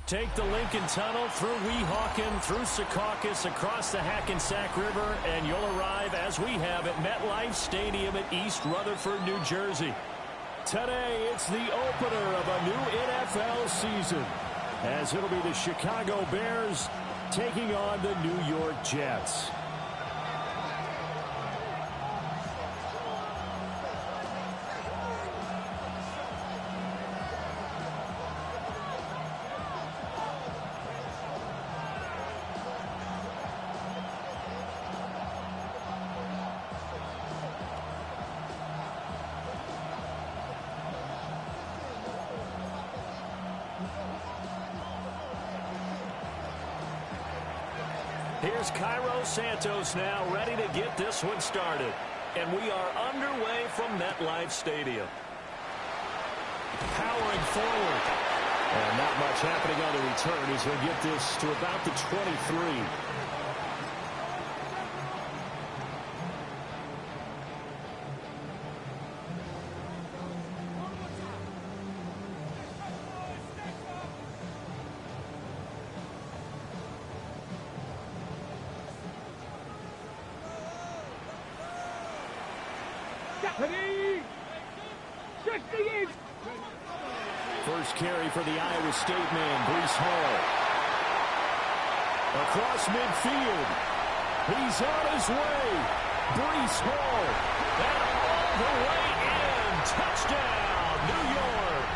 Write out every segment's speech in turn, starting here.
Take the Lincoln Tunnel through Weehawken, through Secaucus, across the Hackensack River, and you'll arrive, as we have, at MetLife Stadium at East Rutherford, New Jersey. Today, it's the opener of a new NFL season, as it'll be the Chicago Bears taking on the New York Jets. Here's Cairo Santos now, ready to get this one started. And we are underway from MetLife Stadium. Powering forward. And not much happening on the return as he'll get this to about the 23. First carry for the Iowa State man, Breece Hall. Across midfield. He's on his way. Breece Hall. And all the way in. Touchdown, New York.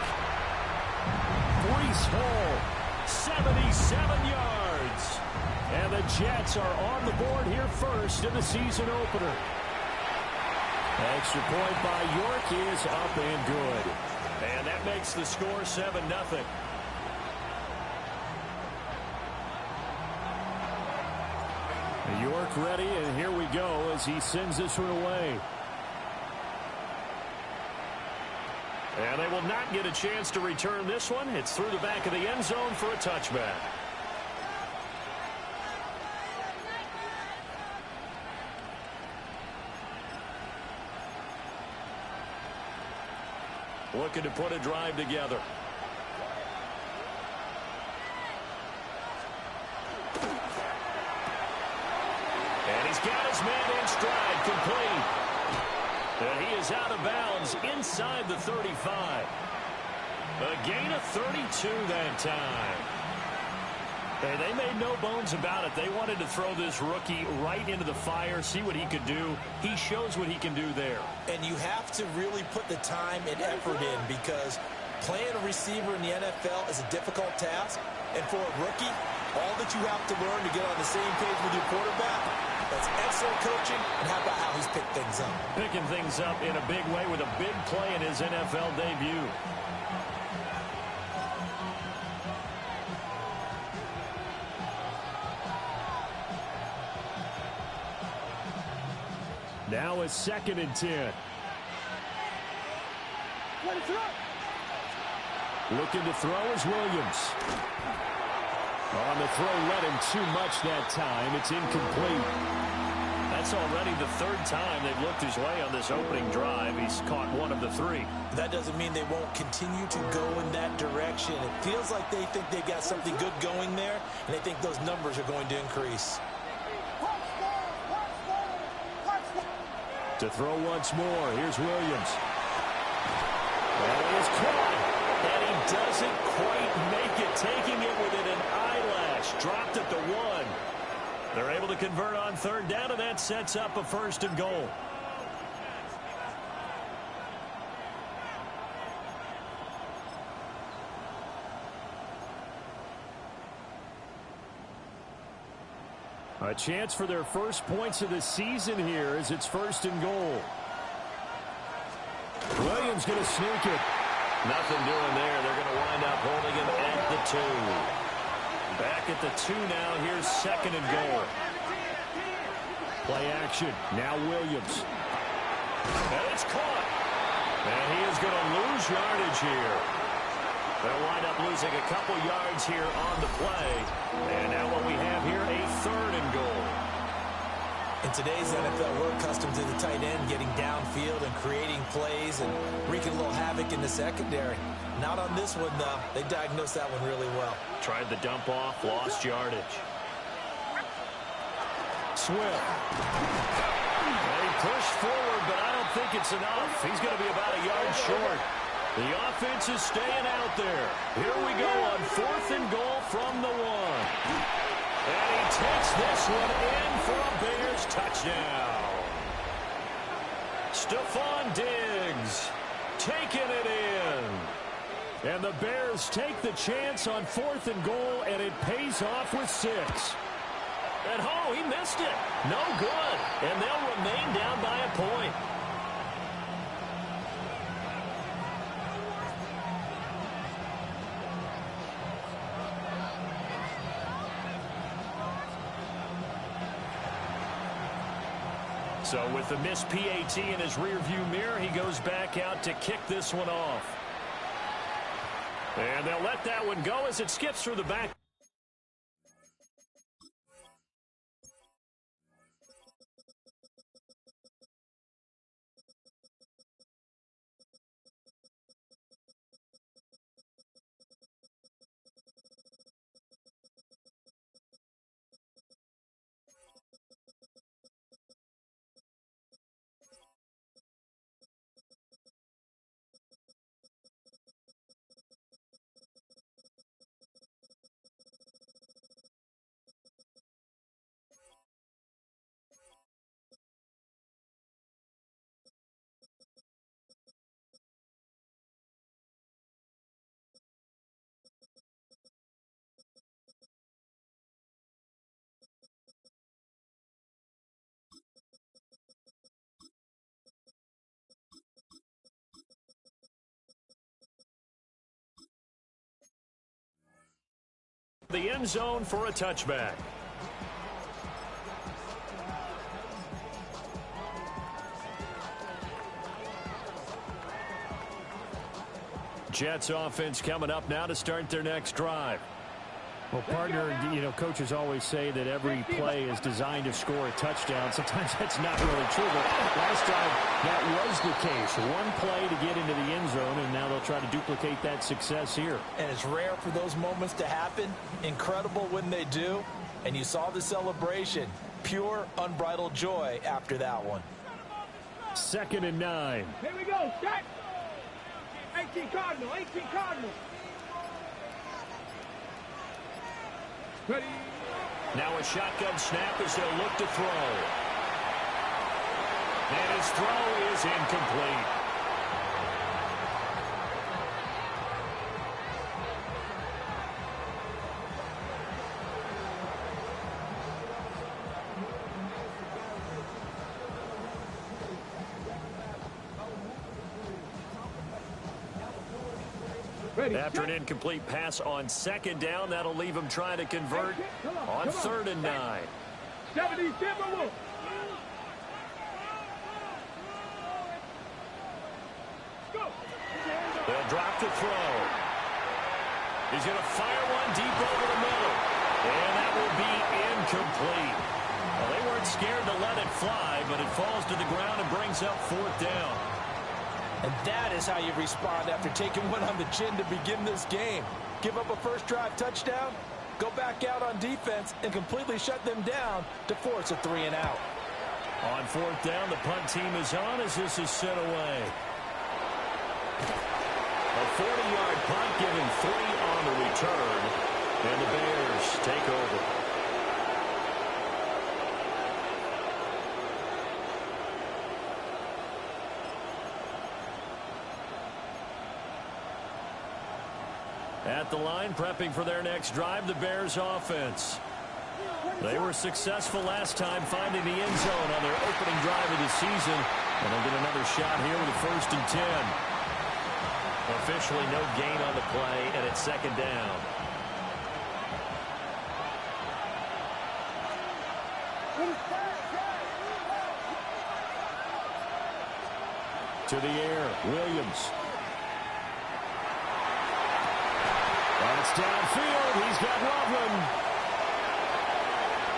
Breece Hall, 77 yards. And the Jets are on the board here first in the season opener. Extra point by York is up and good. And that makes the score 7-0. York ready, and here we go as he sends this one away. And they will not get a chance to return this one. It's through the back of the end zone for a touchback. Looking to put a drive together. And he's got his man in stride, complete. And he is out of bounds inside the 35. A gain of 32 that time. And they made no bones about it. They wanted to throw this rookie right into the fire, see what he could do. He shows what he can do there. And you have to really put the time and effort in, because playing a receiver in the NFL is a difficult task. And for a rookie, all that you have to learn to get on the same page with your quarterback, that's excellent coaching. And how about how he's picked things up? Picking things up in a big way with a big play in his NFL debut. Now a 2nd and 10. Looking to throw is Williams. On the throw, led him too much that time. It's incomplete. That's already the 3rd time they've looked his way on this opening drive. He's caught 1 of the 3. That doesn't mean they won't continue to go in that direction. It feels like they think they've got something good going there, and they think those numbers are going to increase. To throw once more, here's Williams. And it is caught, and he doesn't quite make it, taking it within an eyelash. Dropped at the 1. They're able to convert on 3rd down, and that sets up a 1st and goal. A chance for their first points of the season here as it's 1st and goal. Williams going to sneak it. Nothing doing there. They're going to wind up holding him at the 2. Back at the 2 now. Here's 2nd and goal. Play action. Now Williams. And it's caught. And he is going to lose yardage here. They'll wind up losing a couple yards here on the play. And now what we have here, a 3rd and goal. In today's NFL, we're accustomed to the tight end getting downfield and creating plays, and we can look little havoc in the secondary. Not on this one, though. They diagnosed that one really well. Tried the dump off, lost yardage. Swift. They pushed forward, but I don't think it's enough. He's going to be about a yard short. The offense is staying out there. Here we go on 4th and goal from the 1. And he takes this one in for a Bears touchdown. Stephon Diggs taking it in. And the Bears take the chance on 4th and goal, and it pays off with 6. And, oh, he missed it. No good. And they'll remain down by a point. So with the missed PAT in his rearview mirror, he goes back out to kick this one off. And they'll let that one go as it skips through the back. The end zone for a touchback. Jets offense coming up now to start their next drive. Well, partner, coaches always say that every play is designed to score a touchdown. Sometimes that's not really true, but last time that was the case. One play to get into the end zone, and now they'll try to duplicate that success here. And it's rare for those moments to happen. Incredible when they do. And you saw the celebration. Pure, unbridled joy after that one. 2nd and 9. Here we go. Set. 18 Cardinal. 18 Cardinal. Ready. Now a shotgun snap as they'll look to throw. And his throw is incomplete. After an incomplete pass on 2nd down, that'll leave him trying to convert on 3rd and 9. 70, Timberwolves. They'll drop the throw. He's going to fire one deep over the middle. And that will be incomplete. Well, they weren't scared to let it fly, but it falls to the ground and brings up 4th down. And that is how you respond after taking one on the chin to begin this game. Give up a first drive touchdown, go back out on defense, and completely shut them down to force a 3 and out. On 4th down, the punt team is on as this is sent away. A 40-yard punt giving 3 on the return. And the Bears take over. At the line, prepping for their next drive, the Bears offense. They were successful last time finding the end zone on their opening drive of the season. And they'll get another shot here with a 1st and 10. Officially no gain on the play, and it's 2nd down. To the air, Williams. And it's downfield. He's got Loveland.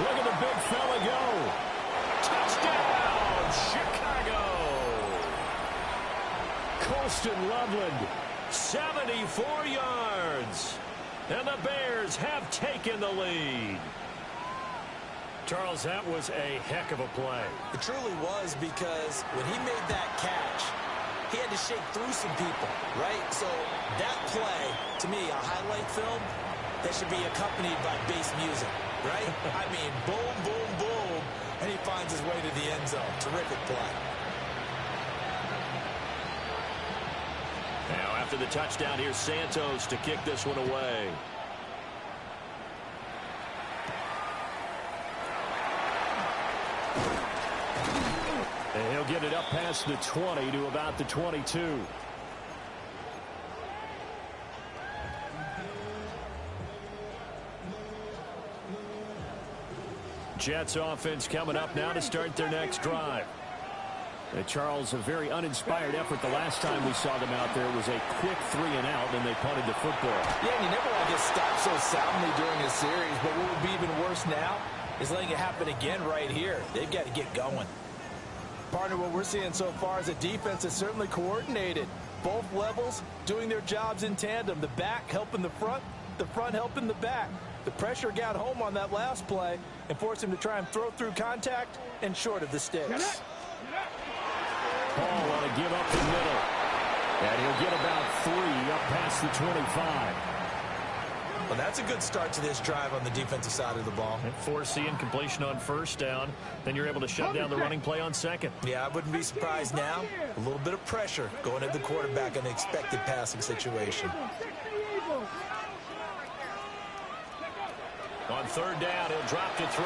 Look at the big fella go. Touchdown, Chicago. Colston Loveland. 74 yards. And the Bears have taken the lead. Charles, that was a heck of a play. It truly was, because when he made that catch, he had to shake through some people, right? So that play, to me, a highlight film, that should be accompanied by bass music, right? I mean, boom, boom, boom, and he finds his way to the end zone. Terrific play. Now, after the touchdown, here's Santos to kick this one away. And he'll get it up past the 20 to about the 22. Jets offense coming up now to start their next drive. Charles, a very uninspired effort the last time we saw them out there. It was a quick 3-and-out, and they punted the football. Yeah, and you never want to get stopped so soundly during a series, but what would be even worse now is letting it happen again right here. They've got to get going. Partner, what we're seeing so far is a defense is certainly coordinated. Both levels doing their jobs in tandem. The back helping the front helping the back. The pressure got home on that last play and forced him to try and throw through contact and short of the sticks. Paul on a give up the middle. And he'll get about 3 up past the 25. Well, that's a good start to this drive on the defensive side of the ball. And force the incompletion on first down. Then you're able to shut down the running play on second. Yeah, I wouldn't be surprised now. A little bit of pressure going at the quarterback in an expected passing situation. On third down, he'll drop to throw.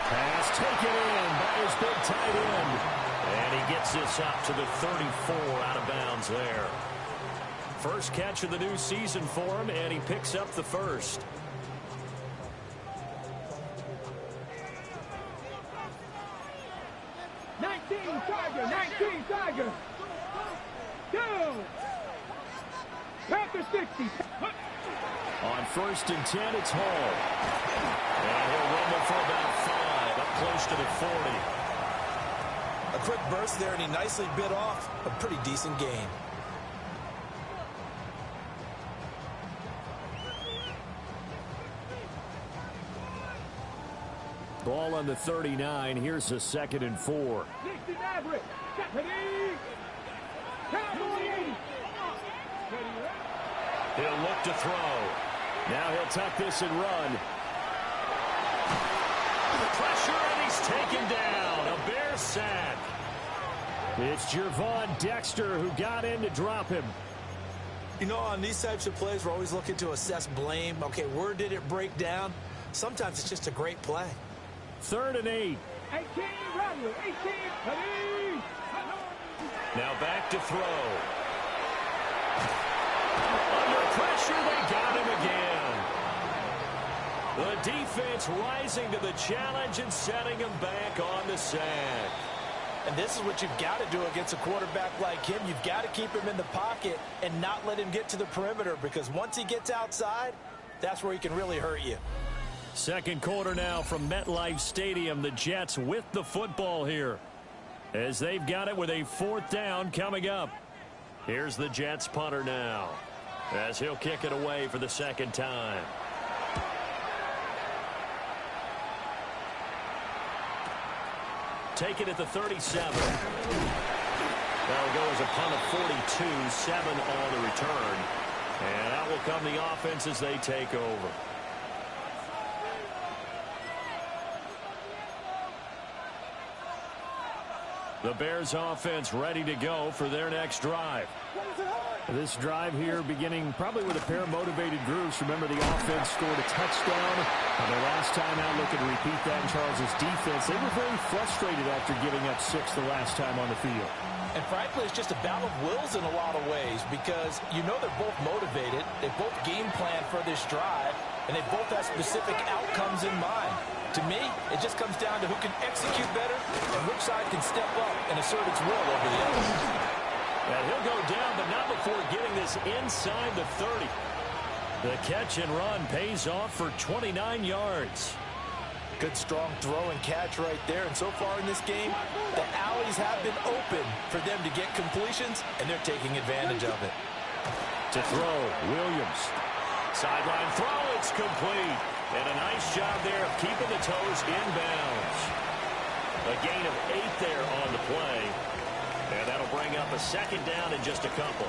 Pass taken in by his big tight end. And he gets this up to the 34 out of bounds there. First catch of the new season for him, and he picks up the first. Tiger. 2. Panther 60. On first and 10, it's Hall. And he'll rumble for about 5, up close to the 40. A quick burst there, and he nicely bit off a pretty decent gain. Ball on the 39. Here's a 2nd and 4. He'll look to throw. Now he'll tuck this and run. Pressure, and he's taken down. A Bear sack. It's Gervon Dexter who got in to drop him. You know, on these types of plays, we're always looking to assess blame. Okay, where did it break down? Sometimes it's just a great play. 3rd and 8. 18, Rodney, 18, ready. Now back to throw. Under pressure, they got him again. The defense rising to the challenge and setting him back on the sack. And this is what you've got to do against a quarterback like him. You've got to keep him in the pocket and not let him get to the perimeter, because once he gets outside, that's where he can really hurt you. Second quarter now from MetLife Stadium. The Jets with the football here, as they've got it with a 4th down coming up. Here's the Jets punter now, as he'll kick it away for the 2nd time. Take it at the 37. That'll go as a punt of 42, 7 on the return. And out will come the offense as they take over. The Bears offense ready to go for their next drive. This drive here beginning probably with a pair of motivated groups. Remember, the offense scored a touchdown on their last time out. Looking to repeat that in Charles's defense. They were very frustrated after giving up 6 the last time on the field. And frankly, it's just a battle of wills in a lot of ways, because you know they're both motivated. They both game plan for this drive, and they both have specific outcomes in mind. To me, it just comes down to who can execute better and which side can step up and assert its will over the other. And he'll go down, but not before getting this inside the 30. The catch and run pays off for 29 yards. Good strong throw and catch right there. And so far in this game, the alleys have been open for them to get completions, and they're taking advantage of it. To throw, Williams. Sideline throw, it's complete. And a nice job there of keeping the toes in bounds. A gain of 8 there on the play. And that'll bring up a second down in just a couple.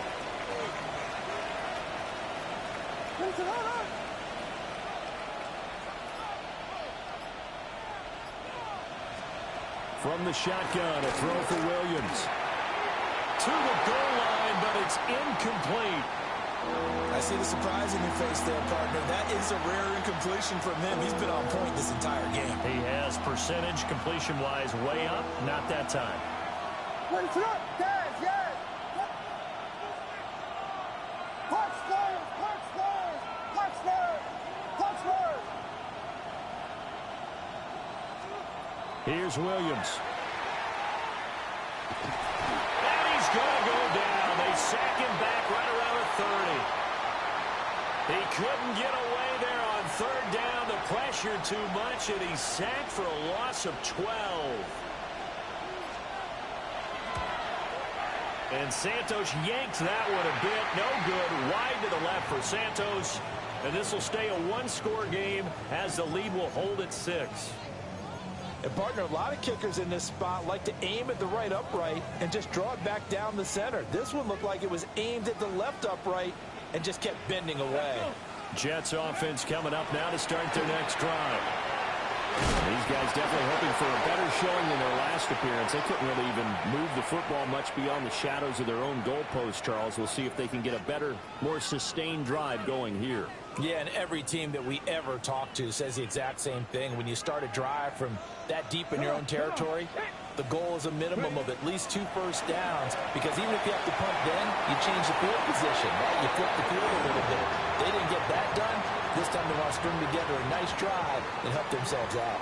From the shotgun, a throw for Williams. To the goal line, but it's incomplete. I see the surprise in your face there, partner. That is a rare incompletion from him. He's been on point this entire game. He has percentage completion-wise way up. Not that time. Here's Williams. And he's going to go down. They sack him back right around the 30. He couldn't get away there on third down. The pressure too much, and he's sacked for a loss of 12. And Santos yanked that one a bit. No good. Wide to the left for Santos. And this will stay a one-score game as the lead will hold at 6. And partner, a lot of kickers in this spot like to aim at the right upright and just draw it back down the center. This one looked like it was aimed at the left upright and just kept bending away. Jets offense coming up now to start their next drive. These guys definitely hoping for a better showing than their last appearance. They couldn't really even move the football much beyond the shadows of their own goalpost, Charles. We'll see if they can get a better, more sustained drive going here. Yeah, and every team that we ever talk to says the exact same thing. When you start a drive from that deep in your own territory, the goal is a minimum of at least 2 first downs, because even if you have to punt then, you change the field position, right? You flip the field a little bit. They didn't get that done. This time they want to string together a nice drive and help themselves out.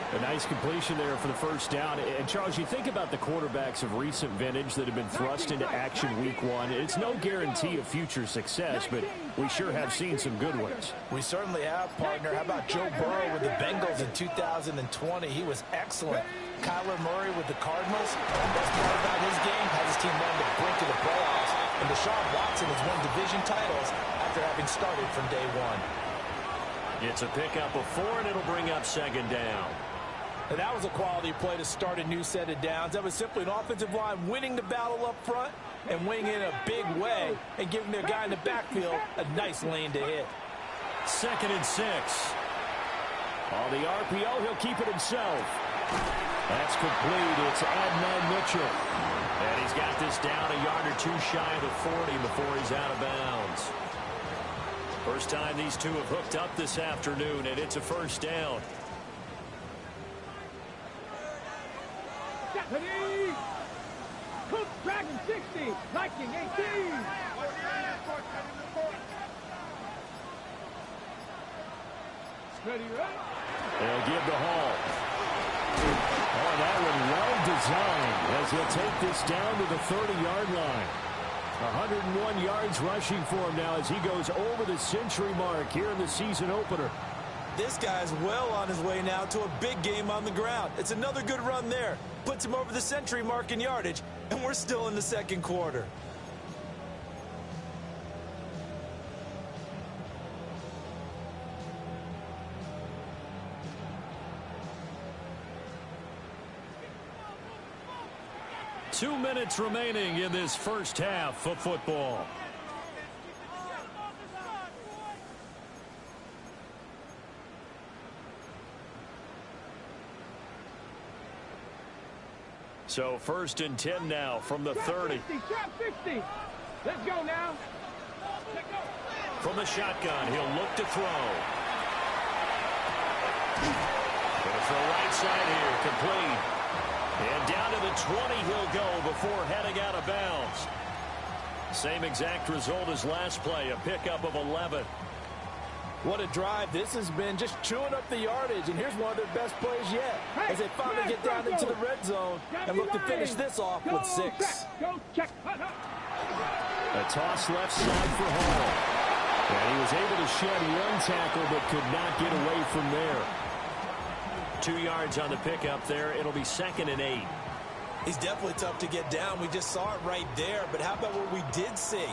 A nice completion there for the first down. And, Charles, you think about the quarterbacks of recent vintage that have been thrust into action week 1. It's no guarantee of future success, but we sure have seen some good ones. We certainly have, partner. How about Joe Burrow with the Bengals in 2020? He was excellent. Kyler Murray with the Cardinals. The best part about his game has his team on the brink of the playoffs. And Deshaun Watson has won division titles after having started from day 1. It's a pickup of 4, and it'll bring up second down. And that was a quality play to start a new set of downs. That was simply an offensive line winning the battle up front and winning in a big way and giving their guy in the backfield a nice lane to hit. 2nd and 6. On the RPO, he'll keep it himself. That's complete. It's Adnan Mitchell. And he's got this down a yard or 2 shy of the 40 before he's out of bounds. First time these two have hooked up this afternoon, and it's a first down. Japanese! Cook Dragon 60, Viking 18. Ready, right? They'll give the Hall. Oh, that one well designed as he'll take this down to the 30-yard line. 101 yards rushing for him now as he goes over the century mark here in the season opener. This guy's well on his way now to a big game on the ground. It's another good run there. Puts him over the century mark in yardage, and we're still in the second quarter. Two minutes remaining in this first half of football. So 1st and 10 now from the 30. 60. Let's go now. From the shotgun, he'll look to throw. Going to throw right side here, complete. And down to the 20 he'll go before heading out of bounds. Same exact result as last play, a pickup of 11. What a drive this has been, just chewing up the yardage. And here's one of their best plays yet as they finally get down into the red zone and look to finish this off with 6. Go check. A toss left side for Hall. And he was able to shed one tackle but could not get away from there. 2 yards on the pickup there. It'll be 2nd and 8. He's definitely tough to get down. We just saw it right there. But how about what we did see?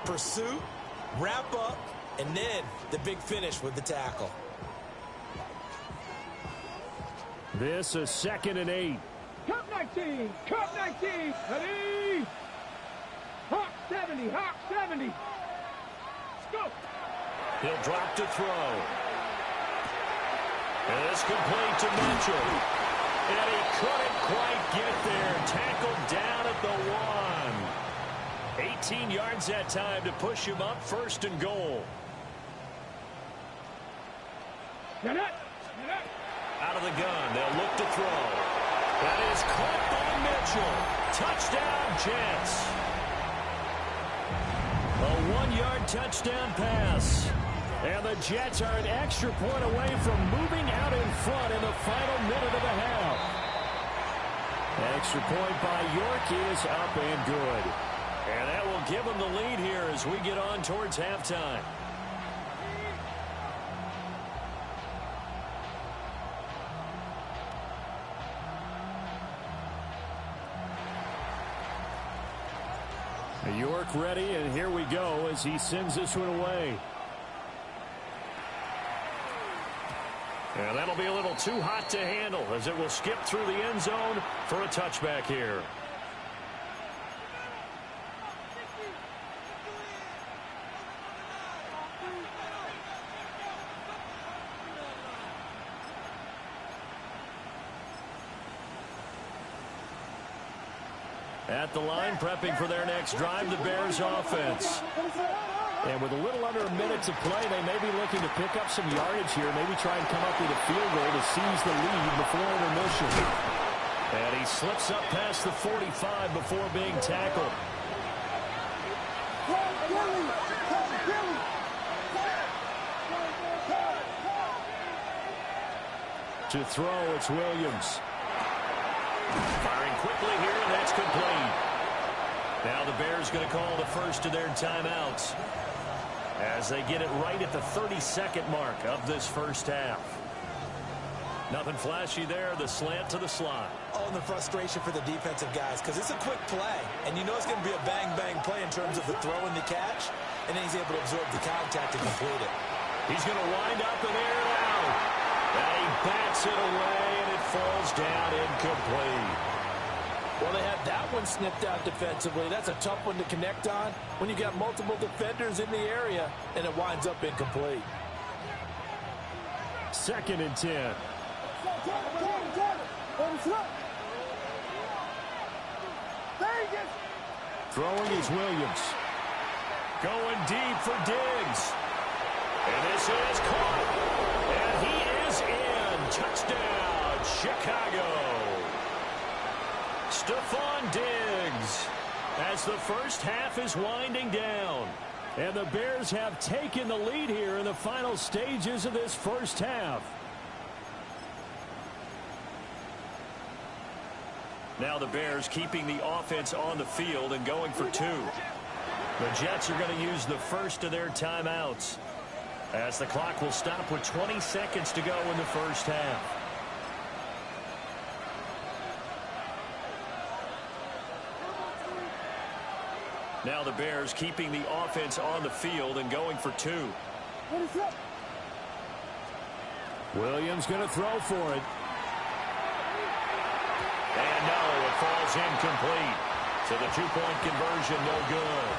Pursuit, wrap up, and then the big finish with the tackle. This is 2nd and 8. Cup 19. Cup 19. Ready. Hawk 70. Hawk 70. Let's go. He'll drop to throw. And it's complete to Mitchell. And he couldn't quite get there. Tackled down at the 1. 18 yards that time to push him up 1st and goal. Get it. Out of the gun, they'll look to throw. That is caught by Mitchell. Touchdown, Jets. A 1-yard touchdown pass. And the Jets are an extra point away from moving out in front in the final minute of the half. Extra point by York is up and good. And that will give them the lead here as we get on towards halftime. York ready, and here we go as he sends this one away. And that'll be a little too hot to handle as it will skip through the end zone for a touchback here. At the line, prepping for their next drive, the Bears offense. And with a little under a minute to play, they may be looking to pick up some yardage here, maybe try and come up with a field goal to seize the lead before intermission. And he slips up past the 45 before being tackled. To throw, it's Williams. Firing quickly here, and that's complete. Now the Bears going to call the first of their timeouts as they get it right at the 32nd mark of this first half. Nothing flashy there, the slant to the slot. Oh, and the frustration for the defensive guys because it's a quick play, and you know it's going to be a bang-bang play in terms of the throw and the catch, and then he's able to absorb the contact and complete it. He's going to wind up and air it out. And he bats it away, and it falls down incomplete. Well, they had that one snipped out defensively. That's a tough one to connect on when you got multiple defenders in the area, and it winds up incomplete. 2nd and 10. Throwing is Williams. Going deep for Diggs. And this is caught. And he is in. Touchdown, Chicago. Stephon Diggs as the first half is winding down. And the Bears have taken the lead here in the final stages of this first half. Now the Bears keeping the offense on the field and going for 2. The Jets are going to use the first of their timeouts as the clock will stop with 20 seconds to go in the first half. Now the Bears keeping the offense on the field and going for 2. Williams going to throw for it. And no, it falls incomplete. So the 2-point conversion no good.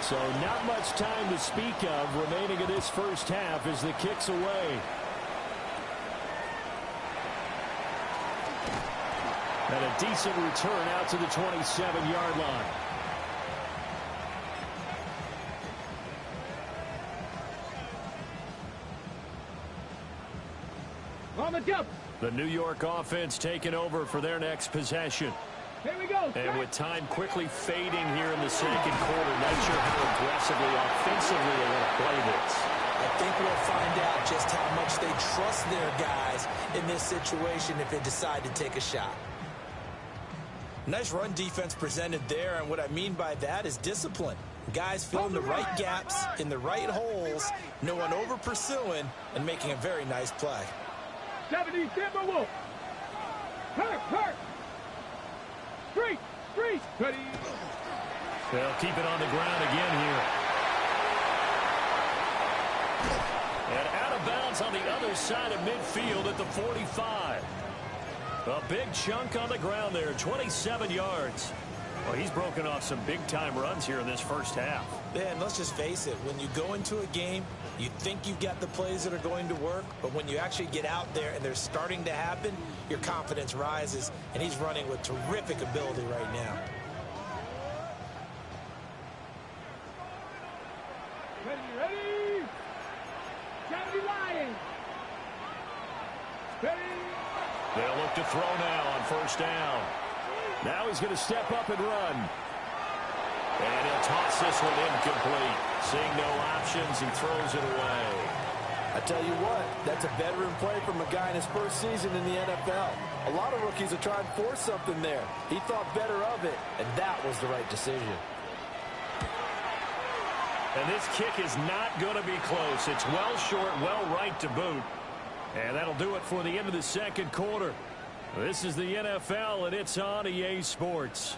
So not much time to speak of remaining in this first half as the kick's away. And a decent return out to the 27-yard line. On the jump. The New York offense taking over for their next possession. Here we go. And with time quickly fading here in the second quarter, not sure how aggressively, offensively they want to play this. I think we'll find out just how much they trust their guys in this situation if they decide to take a shot. Nice run defense presented there, and what I mean by that is discipline. Guys filling the right gaps in the right holes, no one over pursuing, and making a very nice play. 70, Timberwolf. Hurt. Street, ready. They'll keep it on the ground again here. And out of bounds on the other side of midfield at the 45. A big chunk on the ground there, 27 yards. Well, he's broken off some big-time runs here in this first half. Man, let's just face it. When you go into a game, you think you've got the plays that are going to work, but when you actually get out there and they're starting to happen, your confidence rises, and he's running with terrific ability right now. Ready. 70 Lions. Ready. They'll look to throw now on first down. Now he's going to step up and run. And he'll toss this one incomplete. Seeing no options, he throws it away. I tell you what, that's a veteran play from a guy in his first season in the NFL. A lot of rookies are trying to force something there. He thought better of it, and that was the right decision. And this kick is not going to be close. It's well short, well right to boot. And that'll do it for the end of the second quarter. This is the NFL, and it's on EA Sports.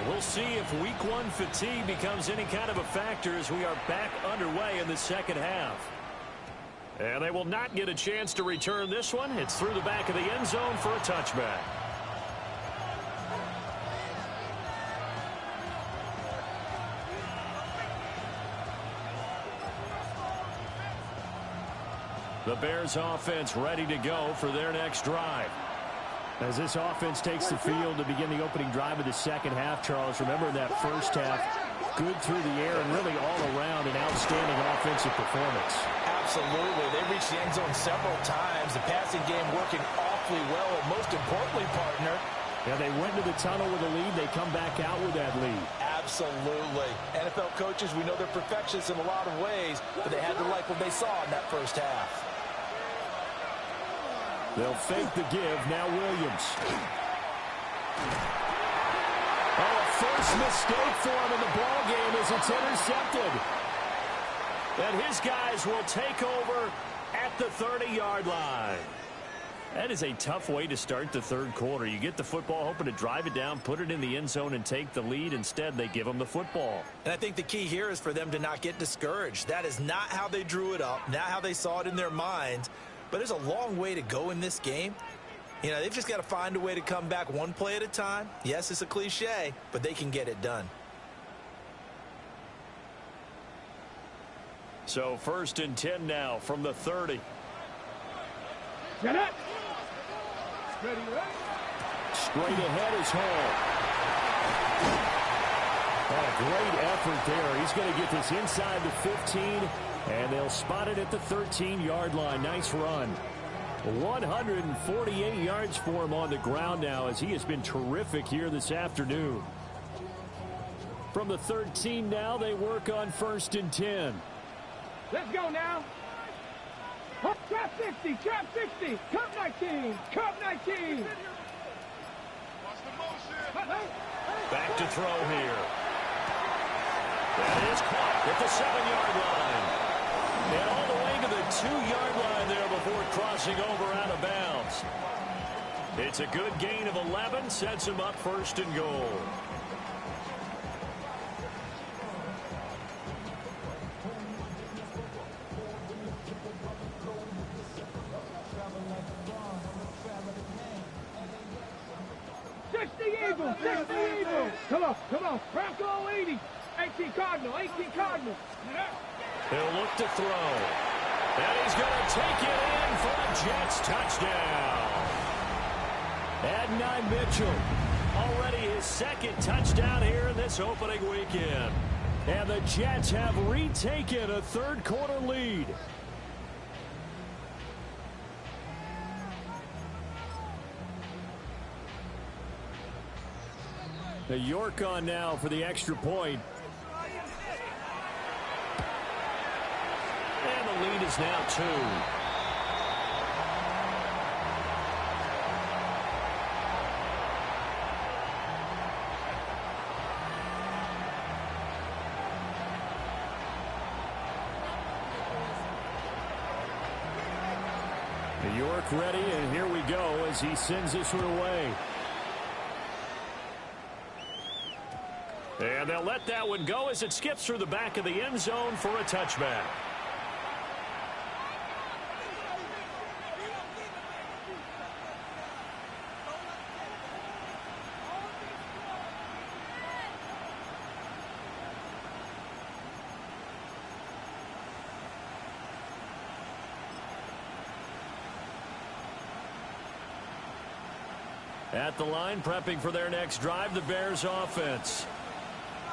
We'll see if week one fatigue becomes any kind of a factor as we are back underway in the second half. And they will not get a chance to return this one. It's through the back of the end zone for a touchback. The Bears offense ready to go for their next drive. As this offense takes the field to begin the opening drive of the second half, Charles, remember in that first half, good through the air and really all around an outstanding offensive performance. Absolutely. They reached the end zone several times. The passing game working awfully well, and most importantly, partner, yeah, they went to the tunnel with a lead. They come back out with that lead. Absolutely. NFL coaches, we know they're perfectionists in a lot of ways, but they had to like what they saw in that first half. They'll fake the give. Now Williams. Oh, a first mistake for him in the ball game as it's intercepted. And his guys will take over at the 30-yard line. That is a tough way to start the third quarter. You get the football, hoping to drive it down, put it in the end zone, and take the lead. Instead, they give them the football. And I think the key here is for them to not get discouraged. That is not how they drew it up, not how they saw it in their minds. But there's a long way to go in this game. You know, they've just got to find a way to come back one play at a time. Yes, it's a cliche, but they can get it done. So 1st and 10 now from the 30. Get it. Ready. Straight ahead is Hall. Oh, great effort there. He's going to get this inside the 15, and they'll spot it at the 13-yard line. Nice run. 148 yards for him on the ground now, as he has been terrific here this afternoon. From the 13 now, they work on 1st and 10. Let's go now. Trap 60, trap 60, cup 19, cup 19. Back to throw here. That is caught at the 7-yard line. And all the way to the 2-yard line there before crossing over out of bounds. It's a good gain of 11, sets him up 1st and goal. Come on. Bronco 80. 18 Cardinal. He'll look to throw. And he's going to take it in for a Jets touchdown. Adonai Mitchell, already his 2nd touchdown here in this opening weekend. And the Jets have retaken a third-quarter lead. The York on now for the extra point. And the lead is now 2. New York ready, and here we go as he sends this one away. And they'll let that one go as it skips through the back of the end zone for a touchback. At the line, prepping for their next drive, the Bears offense.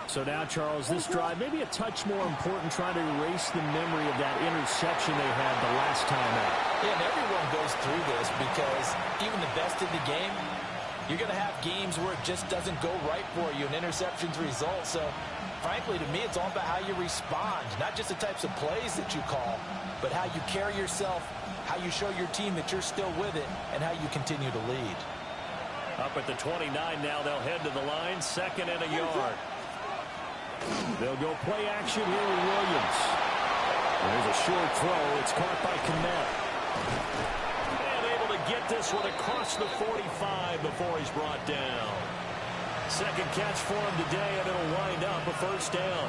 So now, Charles, this drive maybe a touch more important, trying to erase the memory of that interception they had the last time out. Yeah, and everyone goes through this because even the best in the game, you're going to have games where it just doesn't go right for you, and interceptions result. So, frankly, to me, it's all about how you respond, not just the types of plays that you call, but how you carry yourself, how you show your team that you're still with it, and how you continue to lead. Up at the 29 now, they'll head to the line, 2nd and a yard. They'll go play action here with Williams. There's a short throw. It's caught by Kmet. And able to get this one across the 45 before he's brought down. Second catch for him today, and it'll wind up a first down.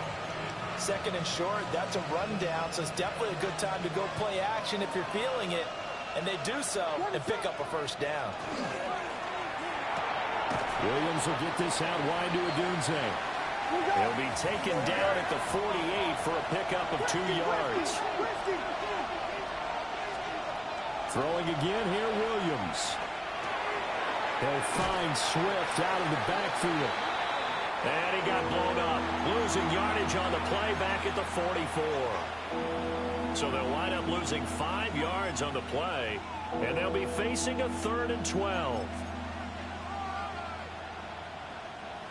2nd and short, that's a rundown, so it's definitely a good time to go play action if you're feeling it. And they do so and pick up a first down. Williams will get this out wide to Odunze. He'll be taken down at the 48 for a pickup of 2 yards. Throwing again here, Williams. He'll find Swift out of the backfield. And he got blown up. Losing yardage on the play back at the 44. So they'll wind up losing 5 yards on the play. And they'll be facing a 3rd and 12.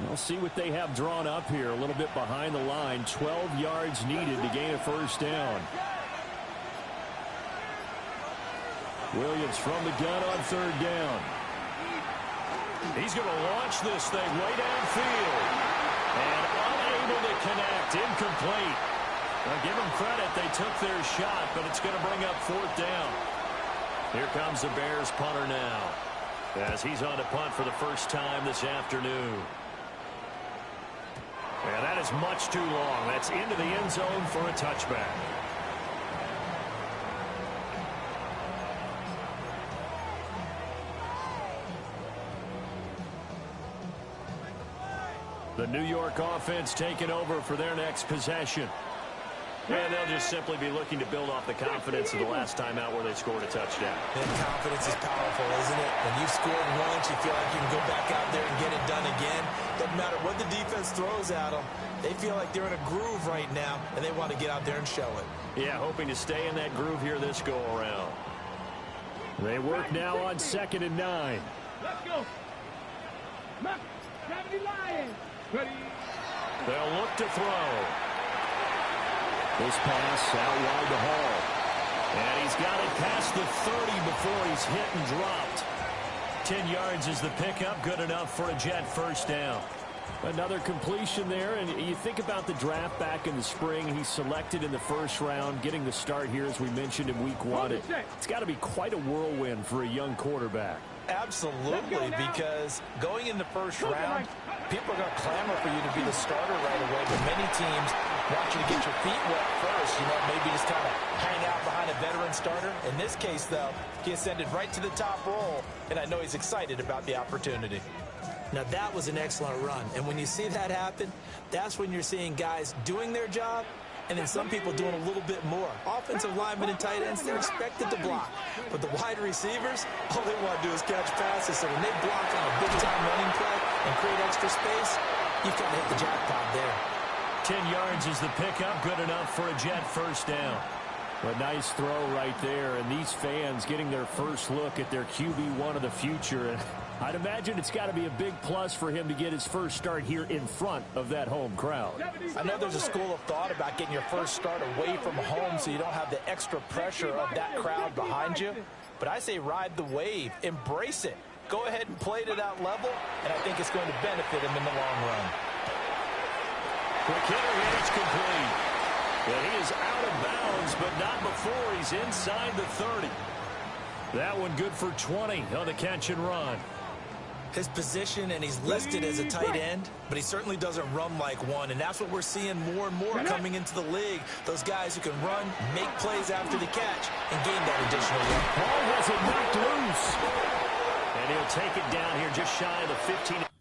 We'll see what they have drawn up here. A little bit behind the line. 12 yards needed to gain a first down. Williams from the gun on 3rd down. He's going to launch this thing way downfield. And unable to connect. Incomplete. Now give them credit. They took their shot, but it's going to bring up 4th down. Here comes the Bears punter now, as he's on to punt for the first time this afternoon. And that is much too long. That's into the end zone for a touchback. The New York offense taking over for their next possession. And they'll just simply be looking to build off the confidence of the last time out where they scored a touchdown. And confidence is powerful, isn't it? When you've scored once, you feel like you can go back out there and get it done again. Doesn't matter what the defense throws at them. They feel like they're in a groove right now, and they want to get out there and show it. Yeah, hoping to stay in that groove here this go-around. They work now on 2nd and 9. Let's go. Mac, 70 Lions. Ready. They'll look to throw. This pass out wide to Hall. And he's got it past the 30 before he's hit and dropped. 10 yards is the pickup, good enough for a Jet first down. Another completion there, and you think about the draft back in the spring. He's selected in the 1st round, getting the start here, as we mentioned, in week 1. It's got to be quite a whirlwind for a young quarterback. Absolutely, because going in the 1st round, people are going to clamor for you to be the starter right away, but many teams want you to get your feet wet first, maybe just kind of hang out behind a veteran starter. In this case, though, he ascended right to the top role, and I know he's excited about the opportunity. Now, that was an excellent run, and when you see that happen, that's when you're seeing guys doing their job, and then some people doing a little bit more. Offensive linemen and tight ends, they're expected to block. But the wide receivers, all they want to do is catch passes. So when they block on a big-time running play and create extra space, you've got to hit the jackpot there. 10 yards is the pickup, good enough for a Jet first down. A nice throw right there, and these fans getting their first look at their QB1 of the future. I'd imagine it's got to be a big plus for him to get his first start here in front of that home crowd. I know there's a school of thought about getting your first start away from home so you don't have the extra pressure of that crowd behind you. But I say ride the wave. Embrace it. Go ahead and play to that level, and I think it's going to benefit him in the long run. Quick hitter, and it's complete. But he is out of bounds, but not before he's inside the 30. That one good for 20 on the catch and run. His position, and he's listed as a tight end, but he certainly doesn't run like one, and that's what we're seeing more and more coming into the league. Those guys who can run, make plays after the catch, and gain that additional yard. Ball has it knocked loose. And he'll take it down here just shy of the 15.